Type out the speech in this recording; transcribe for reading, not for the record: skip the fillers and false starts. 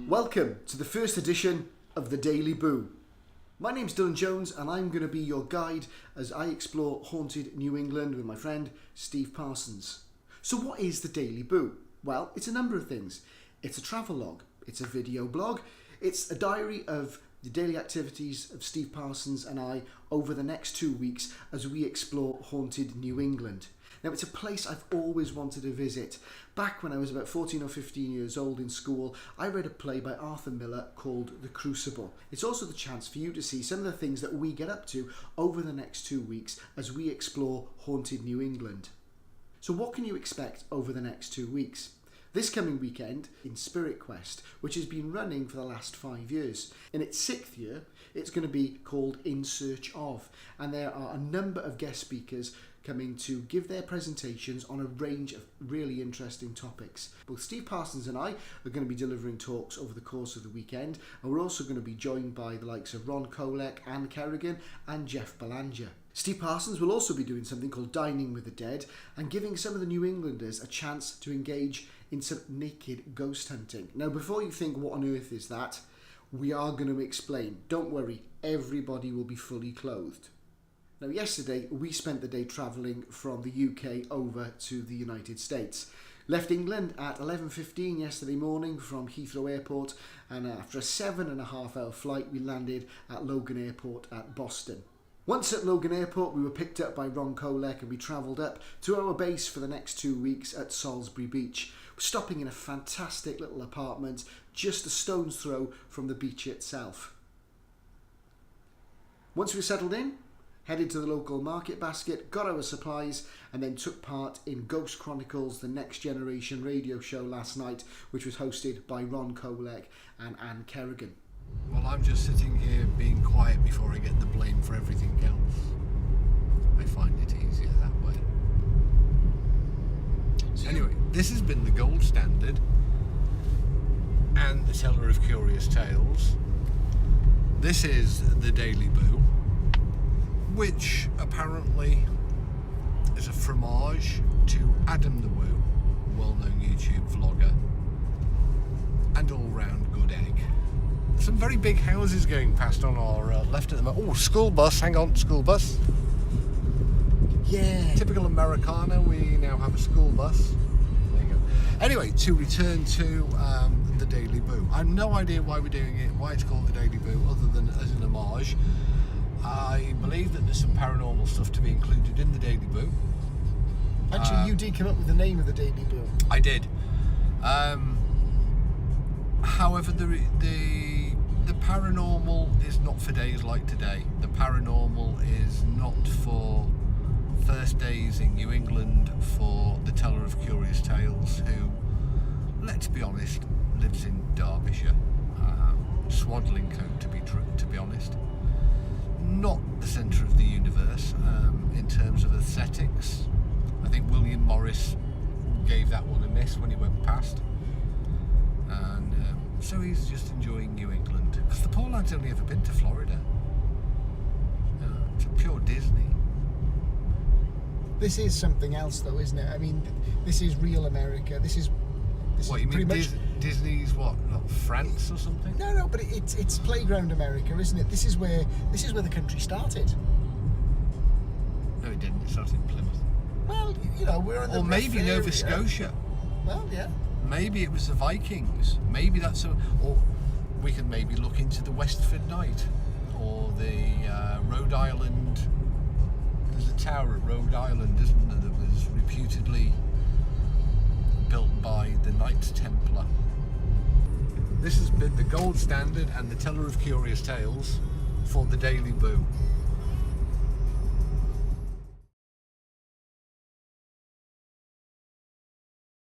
Welcome to the first edition of the Daily Boo. My name's Dylan Jones and I'm going to be your guide as I explore haunted New England with my friend Steve Parsons. So what is the Daily Boo? Well, it's a number of things. It's a travel log, it's a video blog, it's a diary of the daily activities of Steve Parsons and I over the next 2 weeks as we explore haunted New England. Now, it's a place I've always wanted to visit. Back when I was about 14 or 15 years old in school, I read a play by Arthur Miller called The Crucible. It's also the chance for you to see some of the things that we get up to over the next 2 weeks as we explore haunted New England. So what can you expect over the next 2 weeks? This coming weekend in Spirit Quest, which has been running for the last 5 years. In its 6th year, it's going to be called In Search Of, and there are a number of guest speakers coming to give their presentations on a range of really interesting topics. Both Steve Parsons and I are going to be delivering talks over the course of the weekend, and we're also going to be joined by the likes of Ron Kolek, Anne Kerrigan and Jeff Belanger. Steve Parsons will also be doing something called Dining with the Dead and giving some of the New Englanders a chance to engage in some naked ghost hunting. Now, before you think what on earth is that, we are going to explain. Don't worry, everybody will be fully clothed. Now, yesterday we spent the day travelling from the UK over to the United States. Left England at 11:15 yesterday morning from Heathrow Airport, and after a 7.5 hour flight we landed at Logan Airport at Boston. Once at Logan Airport we were picked up by Ron Kolek and we travelled up to our base for the next 2 weeks at Salisbury Beach, stopping in a fantastic little apartment just a stone's throw from the beach itself. Once we were settled in, headed to the local market basket, got our supplies, and then took part in Ghost Chronicles, the Next Generation radio show last night, which was hosted by Ron Kolek and Anne Kerrigan. Well, I'm just sitting here being quiet before I get the blame for everything else. I find it easier that way. Anyway, this has been the gold standard and the teller of curious tales. This is the Daily Boo, which apparently is a fromage to Adam the Woo, well-known YouTube vlogger, and all-round good egg. Some very big houses going past on our left at the moment. Oh, school bus, hang on, school bus. Yeah. Typical Americana, we now have a school bus. There you go. Anyway, to return to the Daily Boo. I have no idea why we're doing it, why it's called the Daily Boo, other than as an homage. I believe that there's some paranormal stuff to be included in the Daily Boo. Actually, you did come up with the name of the Daily Boo. I did. However, the paranormal is not for days like today. The paranormal is not for first days in New England for the teller of curious tales who, let's be honest, lives in Derbyshire. Swaddling coat, to be honest. Not the centre of the universe in terms of aesthetics. I think William Morris gave that one a miss when he went past. And so he's just enjoying New England. Because the poor lad's only ever been to Florida. It's a pure Disney. This is something else though, isn't it? I mean, this is real America. This is What, you mean much... Disney's what, not France or something? No, but it's playground America, isn't it? This is where the country started. No, it didn't. It started in Plymouth. Well, you know, we're on the Or maybe Nova area. Scotia. Well, yeah. Maybe it was the Vikings. Maybe that's or we could maybe look into the Westford Night or the Rhode Island. There's a tower at Rhode Island, isn't there, that was reputedly built by the Knights Templar. This has been the gold standard and the teller of curious tales for the Daily Boo.